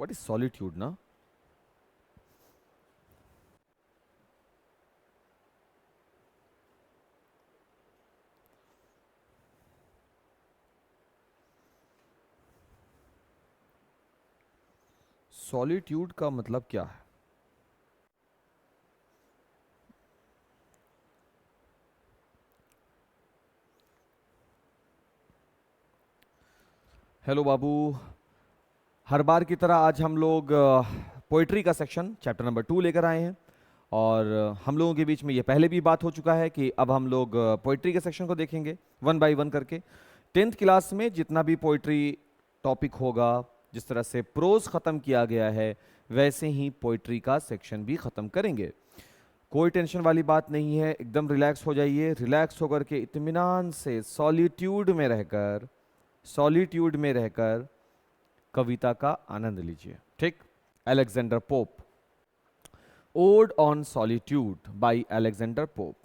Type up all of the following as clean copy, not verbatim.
What is solitude ना? Solitude का मतलब क्या है? हेलो बाबू, हर बार की तरह आज हम लोग पोइट्री का सेक्शन चैप्टर नंबर 2 लेकर आए हैं। और हम लोगों के बीच में ये पहले भी बात हो चुका है कि अब हम लोग पोइट्री के सेक्शन को देखेंगे वन बाय वन करके। 10th क्लास में जितना भी पोइट्री टॉपिक होगा, जिस तरह से प्रोज ख़त्म किया गया है, वैसे ही पोइट्री का सेक्शन भी ख़त्म करेंगे। कोई टेंशन वाली बात नहीं है, एकदम रिलैक्स हो जाइए। रिलैक्स होकर के इत्मीनान से सॉलिट्यूड में रहकर कविता का आनंद लीजिए, ठीक? Alexander Pope, ode on solitude by Alexander Pope.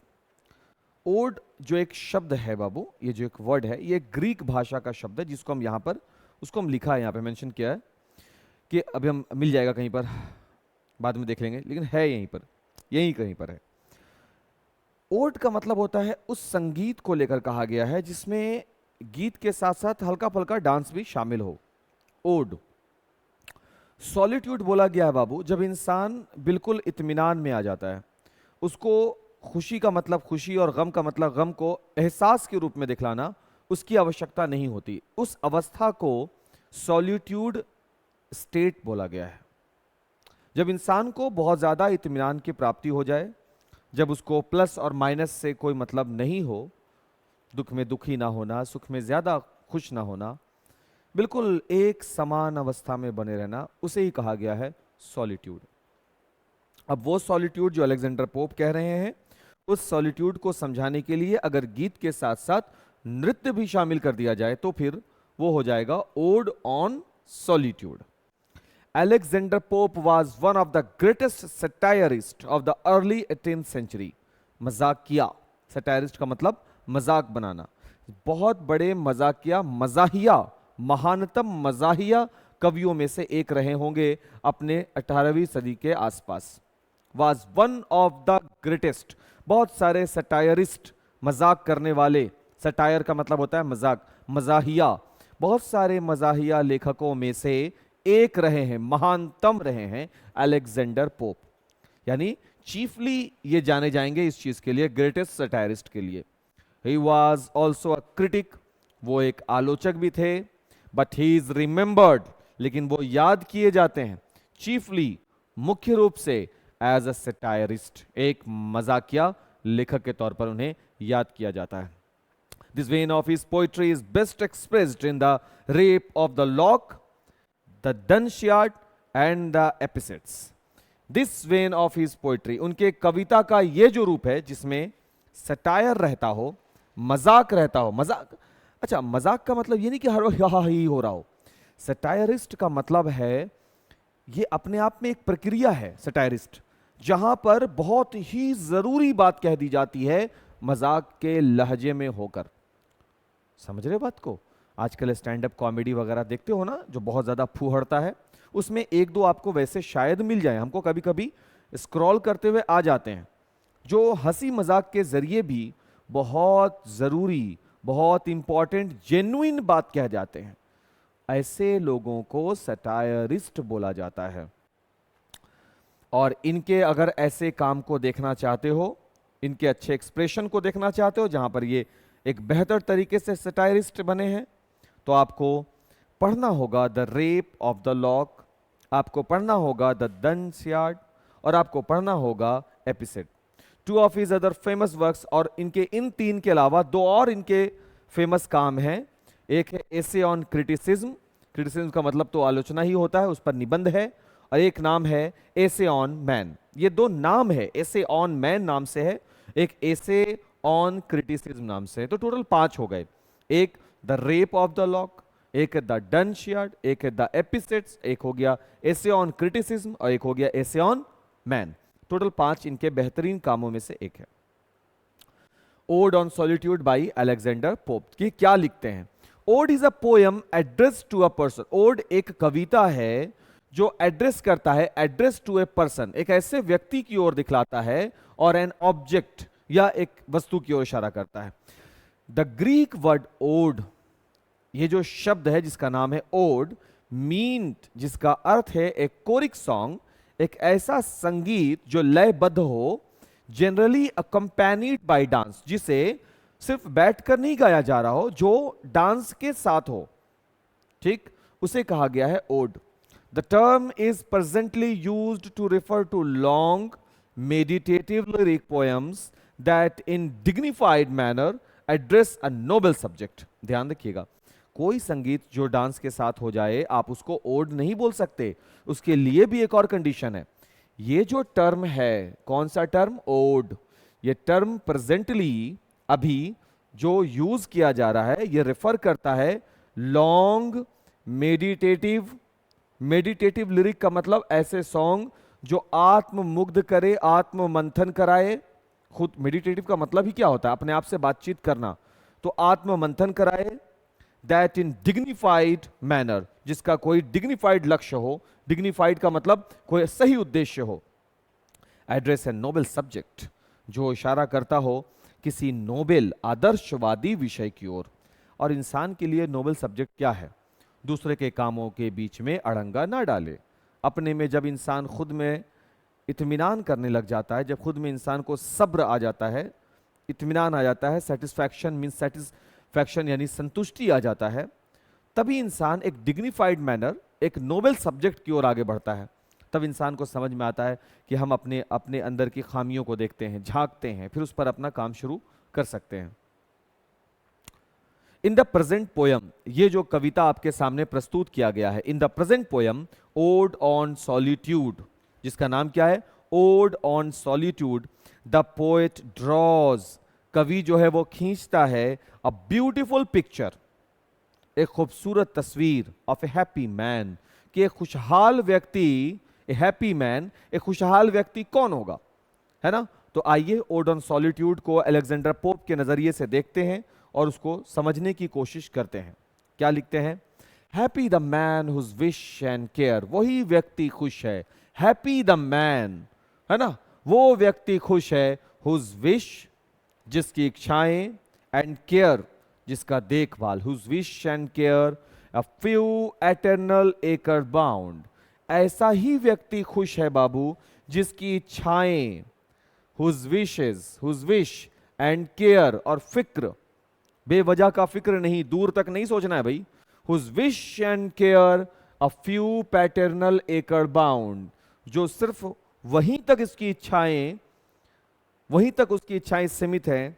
Ode जो एक शब्द है बाबू, ये जो एक वर्ड है, ये ग्रीक भाषा का शब्द है, जिसको हम यहाँ पर, उसको हम लिखा है यहाँ पे, मेंशन किया है कि अभी हम मिल जाएगा कहीं पर, बाद में देख लेंगे, लेकिन है यहीं पर, यहीं कहीं पर है। ओड का मतलब होता है उस संगीत को लेकर कहा गया है जिसमें गीत के साथ साथ हल्का फुल्का डांस भी शामिल हो। ओड। सॉलिट्यूड बोला गया है बाबू जब इंसान बिल्कुल इत्मीनान में आ जाता है, उसको खुशी का मतलब खुशी और गम का मतलब गम को एहसास के रूप में दिखलाना उसकी आवश्यकता नहीं होती। उस अवस्था को सॉलिट्यूड स्टेट बोला गया है। जब इंसान को बहुत ज़्यादा इत्मीनान की प्राप्ति हो जाए, जब उसको प्लस और माइनस से कोई मतलब नहीं हो, दुख में दुखी ना होना, सुख में ज़्यादा खुश ना होना, बिल्कुल एक समान अवस्था में बने रहना, उसे ही कहा गया है सॉलिट्यूड। अब वो सॉलिट्यूड जो अलेक्जेंडर पोप कह रहे हैं, उस सॉलिट्यूड को समझाने के लिए अगर गीत के साथ साथ नृत्य भी शामिल कर दिया जाए तो फिर वो हो जाएगा odd on solitude. Alexander Pope was one of the greatest satirists of the early 18th century. मजाकिया, सटायरिस्ट का मतलब मजाक बनाना। बहुत बड़े मजाकिया, मजाहिया, महानतम मजाहिया कवियों में से एक रहे होंगे अपने 18वीं सदी के आसपास। Was one of the greatest. बहुत सारे सटायरिस्ट, मजाक करने वाले, सटायर का मतलब होता है मजाक, मजाहिया, बहुत सारे मजाहिया लेखकों में से एक रहे हैं, महानतम रहे हैं अलेक्जेंडर पोप। यानी चीफली ये जाने जाएंगे इस चीज के लिए, ग्रेटेस्ट सटायरिस्ट के लिए। He was also a critic, वो एक आलोचक भी थे, बट ही इज रिमेंबर्ड, लेकिन वो याद किए जाते हैं चीफली, मुख्य रूप से एज अ सटायरिस्ट, एक मजाकिया लेखक के तौर पर उन्हें याद किया जाता है। This when of his poetry is best expressed in the rape of the lock, the Dunciad and the epithets. This vein of his poetry, उनके कविता का ये जो रूप है जिसमें सटायर रहता हो, मजाक रहता हो। मजाक, अच्छा मजाक का मतलब ये नहीं कि हर वक्त ही हो रहा हो। सटायरिस्ट का मतलब है ये अपने आप में एक प्रक्रिया है सटायरिस्ट, जहां पर बहुत ही जरूरी बात कह दी जाती है मजाक के लहजे में होकर। समझ रहे बात को? आजकल स्टैंड अप कॉमेडी वगैरह देखते हो ना, जो बहुत ज़्यादा फूहड़ता है, उसमें एक दो आपको वैसे शायद मिल जाए, हमको कभी कभी स्क्रॉल करते हुए आ जाते हैं, जो हंसी मजाक के जरिए भी बहुत ज़रूरी, बहुत इंपॉर्टेंट, जेन्युइन बात कह जाते हैं। ऐसे लोगों को सटायरिस्ट बोला जाता है। और इनके अगर ऐसे काम को देखना चाहते हो, इनके अच्छे एक्सप्रेशन को देखना चाहते हो, जहां पर ये एक बेहतर तरीके से सटायरिस्ट बने हैं, तो आपको पढ़ना होगा the rape of the lock, आपको पढ़ना होगा द डंसियार्ड, और आपको पढ़ना होगा एपिसेड। Two of his other famous works, और इनके इन तीन के अलावा दो और इनके फेमस काम हैं। एक है एसे ऑन क्रिटिसिज्म, क्रिटिसिज्म का मतलब तो आलोचना ही होता है, उस पर निबंध है, और एक नाम है एसे ऑन मैन। ये दो नाम है, एसे ऑन मैन नाम से है, एक एसे ऑन क्रिटिसिज्म नाम से है, तो टोटल 5 हो गए। एक the rape of the lock, एक है द डंशियार्ड, एक है द एपिसेट्स, एक हो गया एसे ऑन क्रिटिसिज्म, और एक हो गया एसे ऑन मैन। टोटल 5 इनके बेहतरीन कामों में से एक है। Ode on solitude by Alexander Pope की क्या लिखते हैं? Ode is a poem address to a person. Ode एक कविता है जो एड्रेस करता है, एड्रेस टू ए पर्सन, एक ऐसे व्यक्ति की ओर दिखलाता है, और एन ऑब्जेक्ट या एक वस्तु की ओर इशारा करता है। द ग्रीक वर्ड ओड, ये जो शब्द है जिसका नाम है ओड, मीन, जिसका अर्थ है एक कोरिक सॉन्ग, एक ऐसा संगीत जो लयबद्ध हो, जनरली अकम्पैनिड बाय डांस, जिसे सिर्फ बैठकर नहीं गाया जा रहा हो, जो डांस के साथ हो, ठीक, उसे कहा गया है ode. The term is presently used to refer to long meditative lyric poems that in dignified manner address a noble subject। ध्यान रखिएगा, कोई संगीत जो डांस के साथ हो जाए आप उसको ओड नहीं बोल सकते, उसके लिए भी एक और कंडीशन है। ये जो टर्म है, कौन सा टर्म? ओड। ये टर्म प्रेजेंटली, अभी जो यूज किया जा रहा है, ये रेफर करता है लॉन्ग मेडिटेटिव, मेडिटेटिव लिरिक का मतलब ऐसे सॉन्ग जो आत्ममुग्ध करे, आत्म मंथन कराए। खुद मेडिटेटिव का मतलब ही क्या होता है? अपने आप से बातचीत करना, तो आत्म मंथन कराए। दैट इन डिग्निफाइड मैनर, जिसका कोई डिग्निफाइड लक्ष्य हो, डिग्निफाइड का मतलब कोई सही उद्देश्य हो। एड्रेस ए नोबेल सब्जेक्ट, जो इशारा करता हो किसी नोबेल आदर्शवादी विषय की ओर। और इंसान के लिए नोबेल सब्जेक्ट क्या है? दूसरे के कामों के बीच में अड़ंगा ना डाले। अपने में जब इंसान खुद में इत्मीनान करने लग जाता है, जब खुद में इंसान को सब्र आ जाता है, इत्मीनान आ जाता है, सेटिस्फैक्शन मीन्स सेटिस्फैक्शन यानी संतुष्टि आ जाता है, तभी इंसान एक डिग्निफाइड मैनर, एक नोबेल सब्जेक्ट की ओर आगे बढ़ता है। तब इंसान को समझ में आता है कि हम अपने अपने अंदर की खामियों को देखते हैं, झांकते हैं, फिर उस पर अपना काम शुरू कर सकते हैं। इन द प्रेजेंट पोयम, ये जो कविता आपके सामने प्रस्तुत किया गया है, in the present poem ode on solitude, जिसका नाम क्या है? Ode on solitude, the poet draws, कवि जो है वो खींचता है, अ ब्यूटिफुल पिक्चर, एक खूबसूरत तस्वीर, ऑफ ए हैप्पी मैन, कि एक खुशहाल व्यक्ति, ए हैप्पी मैन, एक खुशहाल व्यक्ति कौन होगा, है ना? तो आइए ओड ऑन सॉलिट्यूड को अलेक्जेंडर पोप के नजरिए से देखते हैं और उसको समझने की कोशिश करते हैं। क्या लिखते हैं? Happy the man whose wish and care, वही व्यक्ति खुश है, हैप्पी द मैन, है ना, वो व्यक्ति खुश है, हुज विश, जिसकी इच्छाएं, एंड केयर, जिसका देखभाल, whose wish and care, a few eternal acre bound, ऐसा ही व्यक्ति खुश है बाबू जिसकी इच्छाएं, whose wishes, whose wish and care, और फिक्र, बेवजह का फिक्र नहीं, दूर तक नहीं सोचना है भाई, whose wish and care, a few paternal acre bound, जो सिर्फ वहीं तक इसकी इच्छाएं, वहीं तक उसकी इच्छाएं सीमित हैं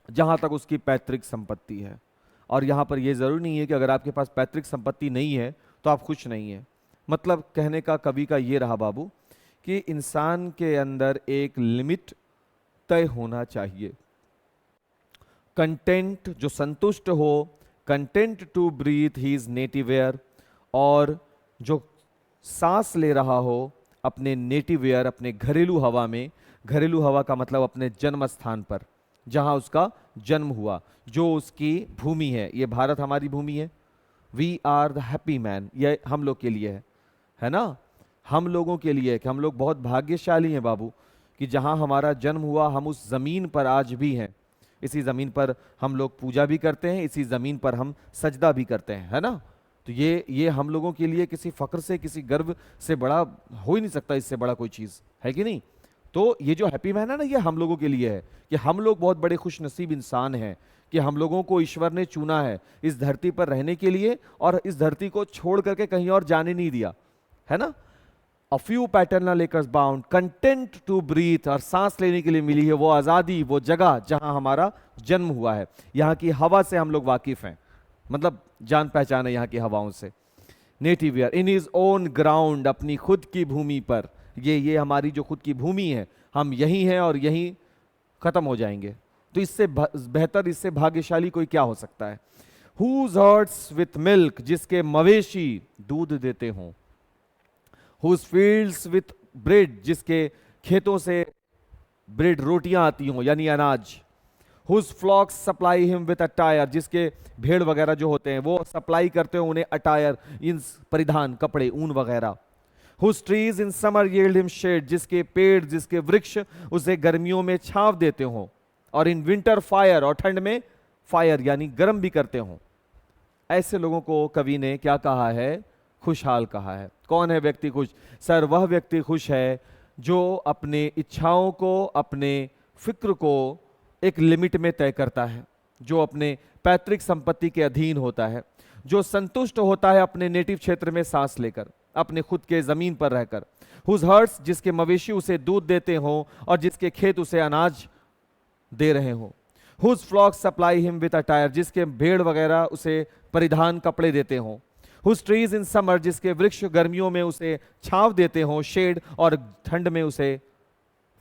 जहां तक उसकी पैतृक संपत्ति है। और यहां पर यह जरूरी नहीं है कि अगर आपके पास पैतृक संपत्ति नहीं है तो आप खुश नहीं है। मतलब कहने का कवि का ये रहा बाबू कि इंसान के अंदर एक लिमिट तय होना चाहिए, कंटेंट, जो संतुष्ट हो, content to breathe his native air, और जो सांस ले रहा हो अपने नेटिव एयर, अपने घरेलू हवा में, घरेलू हवा का मतलब अपने जन्म स्थान पर, जहां उसका जन्म हुआ, जो उसकी भूमि है। ये भारत हमारी भूमि है। We are the happy man, ये हम लोग के लिए है ना, हम लोगों के लिए, कि हम लोग बहुत भाग्यशाली हैं बाबू कि जहां हमारा जन्म हुआ हम उस जमीन पर आज भी हैं। इसी जमीन पर हम लोग पूजा भी करते हैं, इसी जमीन पर हम सजदा भी करते हैं, है ना। तो ये हम लोगों के लिए किसी फख्र से, किसी गर्व से बड़ा हो ही नहीं सकता, इससे बड़ा कोई चीज है कि नहीं। तो ये जो हैप्पी मैन है ना, ये हम लोगों के लिए है कि हम लोग बहुत बड़े खुश नसीब इंसान हैं कि हम लोगों को ईश्वर ने चुना है इस धरती पर रहने के लिए, और इस धरती को छोड़ करके कहीं और जाने नहीं दिया, है ना। A few paternal acres bound, content to breathe, और सांस लेने के लिए मिली है वो आज़ादी, वो जगह जहां हमारा जन्म हुआ है। यहाँ की हवा से हम लोग वाकिफ हैं, मतलब जान पहचान है यहाँ की हवाओं से। Native air, in his own ground, अपनी खुद की भूमि पर, ये हमारी जो खुद की भूमि है, हम यही हैं और यही खत्म हो जाएंगे। तो इससे बेहतर, इससे भाग्यशाली कोई क्या हो सकता है। हुज हर्ट्स विथ मिल्क, जिसके मवेशी दूध देते हों। हुज फील्ड्स विथ ब्रेड, जिसके खेतों से ब्रेड, रोटियां आती हों यानी अनाज। Whose flocks supply him with attire, जिसके भेड़ वगैरह जो होते हैं वो सप्लाई करते हो उन्हें अटायर, इन परिधान, कपड़े, ऊन वगैरह। Whose trees in summer yield him shade, जिसके पेड़, जिसके वृक्ष उसे गर्मियों में छांव देते हों, और इन विंटर फायर, और ठंड में फायर यानी गर्म भी करते हों। ऐसे लोगों को कवि ने क्या कहा है? खुशहाल कहा है। कौन है व्यक्ति खुश? सर, वह व्यक्ति खुश है जो अपने इच्छाओं को, अपने फिक्र को एक लिमिट में तय करता है, जो अपने पैतृक संपत्ति के अधीन होता है, जो संतुष्ट होता है अपने नेटिव क्षेत्र में सांस लेकर, अपने खुद के जमीन पर रहकर। Whose herds, जिसके मवेशी उसे दूध देते हों और जिसके खेत उसे अनाज दे रहे हों। Whose flocks supply him with attire, जिसके भेड़ वगैरह उसे परिधान कपड़े देते हों। Whose trees in summer, जिसके वृक्ष गर्मियों में उसे छांव देते हों, शेड, और ठंड में उसे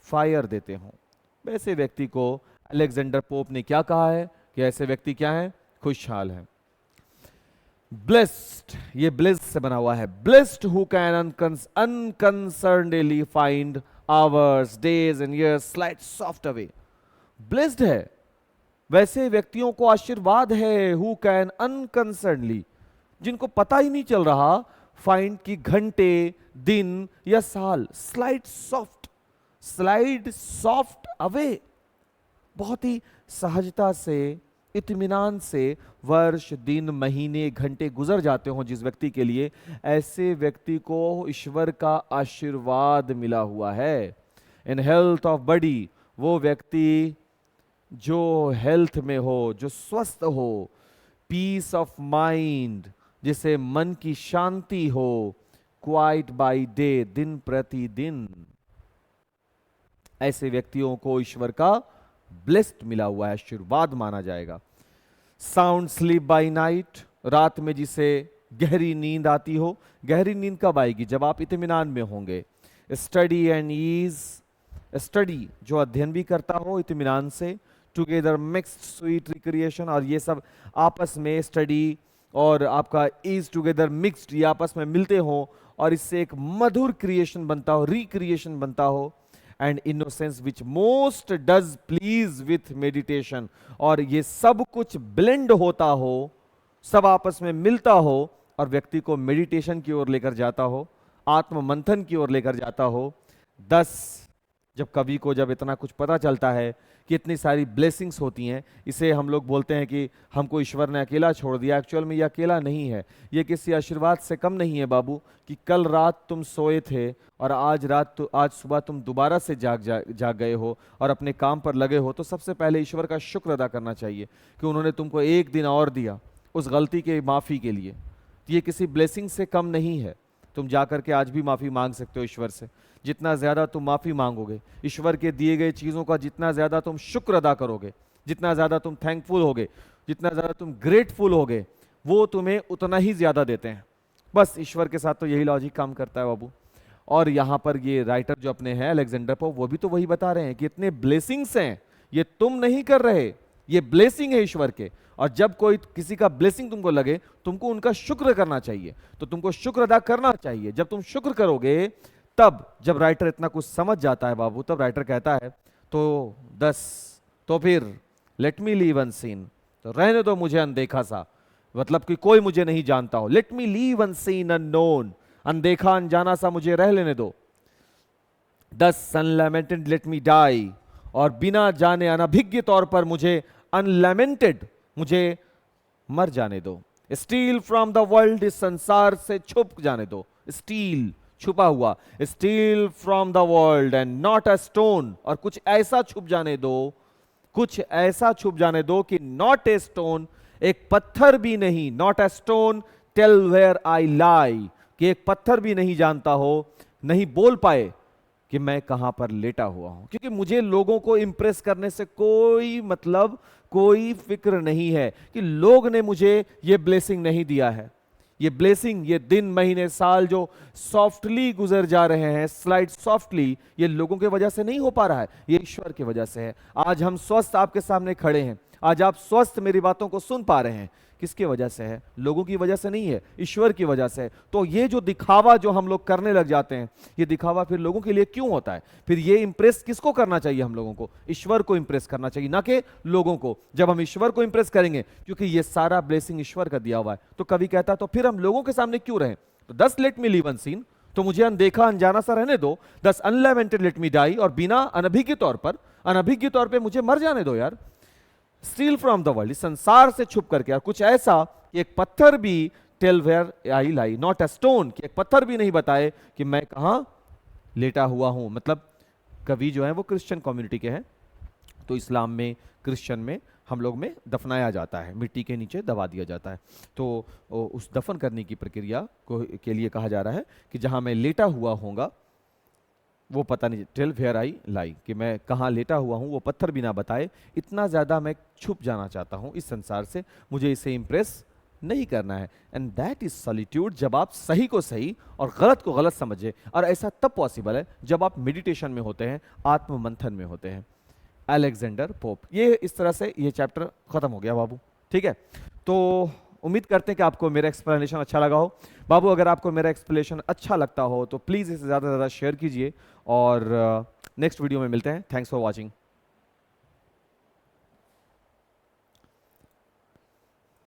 फायर देते हों। वैसे व्यक्ति को अलेक्जेंडर पोप ने क्या कहा है कि ऐसे व्यक्ति क्या है? खुशहाल है। ब्लेस्ड, ये ब्लेस्ड से बना हुआ है। Blessed who can unconcernedly find hours, days and years slide soft away. Blessed है, वैसे व्यक्तियों को आशीर्वाद है। हु कैन अनकंसर्नडली, जिनको पता ही नहीं चल रहा फाइंड की घंटे, दिन या साल स्लाइड सॉफ्ट अवे, बहुत ही सहजता से, इत्मीनान से वर्ष, दिन, महीने, घंटे गुजर जाते हों जिस व्यक्ति के लिए, ऐसे व्यक्ति को ईश्वर का आशीर्वाद मिला हुआ है। इन हेल्थ ऑफ बॉडी, वो व्यक्ति जो हेल्थ में हो, जो स्वस्थ हो, पीस ऑफ माइंड, जिसे मन की शांति हो, क्वाइट बाय डे, दिन प्रतिदिन, ऐसे व्यक्तियों को ईश्वर का ब्लेस्ड मिला हुआ है, आशीर्वाद माना जाएगा। साउंड स्लीप बाय नाइट, रात में जिसे गहरी नींद आती हो। गहरी नींद कब आएगी? जब आप इत्मीनान में होंगे। स्टडी एंड ईज, स्टडी जो अध्ययन भी करता हो इत्मीनान से। टुगेदर मिक्स्ड स्वीट रिक्रिएशन, और ये सब आपस में, स्टडी और आपका ईज टुगेदर मिक्स्ड, ये आपस में मिलते हो और इससे एक मधुर क्रिएशन बनता हो, रिक्रिएशन बनता हो। And innocence which most does please with meditation, और ये सब कुछ ब्लेंड होता हो, सब आपस में मिलता हो और व्यक्ति को मेडिटेशन की ओर लेकर जाता हो, आत्म मंथन की ओर लेकर जाता हो। 10, जब कवि को जब इतना कुछ पता चलता है कि इतनी सारी ब्लेसिंग्स होती हैं, इसे हम लोग बोलते हैं कि हमको ईश्वर ने अकेला छोड़ दिया। एक्चुअल में ये अकेला नहीं है, ये किसी आशीर्वाद से कम नहीं है बाबू, कि कल रात तुम सोए थे और आज सुबह तुम दोबारा से जाग गए हो और अपने काम पर लगे हो, तो सबसे पहले ईश्वर का शुक्र अदा करना चाहिए कि उन्होंने तुमको एक दिन और दिया उस गलती के माफ़ी के लिए। तो ये किसी ब्लेसिंग से कम नहीं है। तुम जाकर के आज भी माफ़ी मांग सकते हो ईश्वर से। जितना ज़्यादा तुम माफ़ी मांगोगे, ईश्वर के दिए गए चीज़ों का जितना ज़्यादा तुम शुक्र अदा करोगे, जितना ज़्यादा तुम थैंकफुल होगे, जितना ज़्यादा तुम ग्रेटफुल होगे, वो तुम्हें उतना ही ज़्यादा देते हैं। बस ईश्वर के साथ तो यही लॉजिक काम करता है बाबू। और यहाँ पर ये राइटर जो अपने हैं अलेक्जेंडर पोप, वो भी तो वही बता रहे हैं कि इतने ब्लेसिंग्स हैं, ये तुम नहीं कर रहे, ये ब्लेसिंग है ईश्वर के। और जब कोई किसी का ब्लेसिंग तुमको लगे, तुमको उनका शुक्र करना चाहिए, तो तुमको शुक्र अदा करना चाहिए। जब तुम शुक्र करोगे, तब जब राइटर इतना कुछ समझ जाता है बाबू, तब राइटर कहता है तो 10, तो फिर लेट मी लीव अनसीन, तो रहने दो मुझे अनदेखा सा, मतलब कि कोई मुझे नहीं जानता हो। Let me leave unseen unknown, अनदेखा अनजाना सा मुझे रह लेने दो। 10 अनलैमेंटेड लेट मी डाई, और बिना जाने अनभिज्ञ तौर पर मुझे अनलैमेंटेड, मुझे मर जाने दो। स्टील फ्रॉम द वर्ल्ड, इस संसार से छुप जाने दो। स्टील छुपा हुआ, steel from the world and not a stone, और कुछ ऐसा छुप जाने दो, कुछ ऐसा छुप जाने दो कि नॉट ए स्टोन, एक पत्थर भी नहीं, not a stone tell where I lie, कि एक पत्थर भी नहीं जानता हो, नहीं बोल पाए कि मैं कहां पर लेटा हुआ हूं। क्योंकि मुझे लोगों को इंप्रेस करने से कोई मतलब, कोई फिक्र नहीं है कि लोग ने मुझे ये ब्लेसिंग नहीं दिया है। ये ब्लेसिंग, ये दिन, महीने, साल जो सॉफ्टली गुजर जा रहे हैं, स्लाइड सॉफ्टली, ये लोगों की वजह से नहीं हो पा रहा है, ये ईश्वर की वजह से है। आज हम स्वस्थ आपके सामने खड़े हैं, आज आप स्वस्थ मेरी बातों को सुन पा रहे हैं, किसकी वजह से है? लोगों की वजह से नहीं है, ईश्वर की वजह से है। तो ये जो दिखावा जो हम लोग करने लग जाते हैं, ये दिखावा फिर लोगों के लिए क्यों होता है? फिर ये इंप्रेस किसको करना चाहिए? हम लोगों को ईश्वर को इंप्रेस करना चाहिए, ना कि लोगों को। जब हम ईश्वर को इंप्रेस करेंगे, क्योंकि ये सारा ब्लेसिंग ईश्वर का दिया हुआ है, तो कभी कहता तो फिर हम लोगों के सामने क्यों रहें? तो 10 लेट मी लीव अनसीन, तो मुझे अनदेखा अनजाना सा रहने दो, दस अनलेमेंटेड लेट मी डाई, और बिना अनभिज्ञ तौर पे मुझे मर जाने दो यार। स्टील फ्रॉम द वर्ल्ड, इस संसार से छुप करके, और कुछ ऐसा कि एक पत्थर भी tell where I lie, not a stone, कि एक पत्थर भी नहीं बताए कि मैं कहां लेटा हुआ हूं। मतलब कवि जो है वो क्रिश्चियन कम्युनिटी के हैं, तो इस्लाम में, क्रिश्चियन में हम लोग में दफनाया जाता है, मिट्टी के नीचे दबा दिया जाता है। तो उस दफन करने की प्रक्रिया को के लिए कहा जा रहा है कि जहां मैं लेटा हुआ होऊंगा वो पता नहीं, टेल वेयर आई लाई, कि मैं कहाँ लेटा हुआ हूँ वो पत्थर भी ना बताए। इतना ज़्यादा मैं छुप जाना चाहता हूँ इस संसार से, मुझे इसे इम्प्रेस नहीं करना है। एंड दैट इज सॉलिट्यूड, जब आप सही को सही और गलत को गलत समझे। और ऐसा तब पॉसिबल है जब आप मेडिटेशन में होते हैं, आत्म मंथन में होते हैं। Alexander pope. ये इस तरह से ये चैप्टर खत्म हो गया बाबू, ठीक है। तो उम्मीद करते हैं कि आपको मेरा एक्सप्लेनेशन अच्छा लगा हो। बाबू अगर आपको मेरा एक्सप्लेनेशन अच्छा लगता हो तो प्लीज़ इसे ज़्यादा से ज़्यादा शेयर कीजिए, और नेक्स्ट वीडियो में मिलते हैं। Thanks for watching.